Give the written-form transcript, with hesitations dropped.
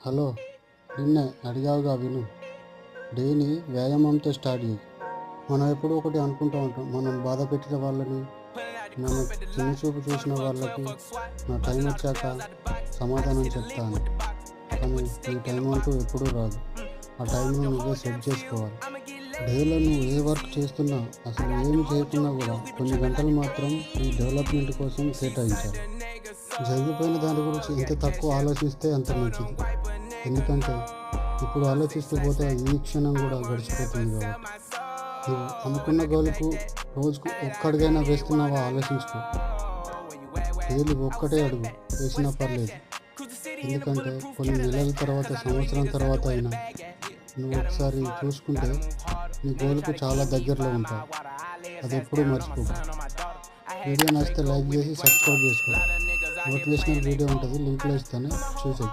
Hello, నిన్నే అడిగావుగా విను. Daily వ్యాయామంతో start చేయి. మనం ఎప్పుడూ ఒకటి అనుకుంటూ ఉంటాం, మనం బాధ పెట్టిన వాళ్ళని, మనం చిన్న చూపు చూసిన వాళ్ళకి నా టైం వచ్చాక సమాధానం చెప్తాను. కానీ నీ టైం అంటూ ఎప్పుడూ రాదు. ఆ టైంను నువ్వే సెట్ చేసుకోవాలి. డేలో నువ్వు ఏ వర్క్ చేస్తున్నా, అసలు ఏమి చేయకున్నా కూడా కొన్ని గంటలు మాత్రం ఈ డెవలప్మెంట్ కోసం కేటాయించాలి. జరిగిపోయిన దాని గురించి ఎంత తక్కువ ఆలోచిస్తే అంత మంచిది. ఎందుకంటే ఇప్పుడు ఆలోచిస్తూ పోతే ఈ క్షణం కూడా గడిచిపోతుంది. కాబట్టి నువ్వు అనుకున్న గోల్కు రోజుకు ఒక్కడిగైనా వేస్తున్నావా ఆలోచించుకో. డైలీ ఒక్కటే అడుగు వేసినా పర్లేదు. ఎందుకంటే కొన్ని నెలల తర్వాత, సంవత్సరం తర్వాత అయినా నువ్వు ఒకసారి చూసుకుంటే నీ గోల్కు చాలా దగ్గరలో ఉంటావు. అది ఎప్పుడూ మర్చిపోకు. వీడియో నచ్చితే లైక్ చేసి సబ్స్క్రైబ్ చేసుకో. మోటివేషనల్ వీడియో ఉంటుంది, లింక్లో ఇస్తాను, చూసేయి.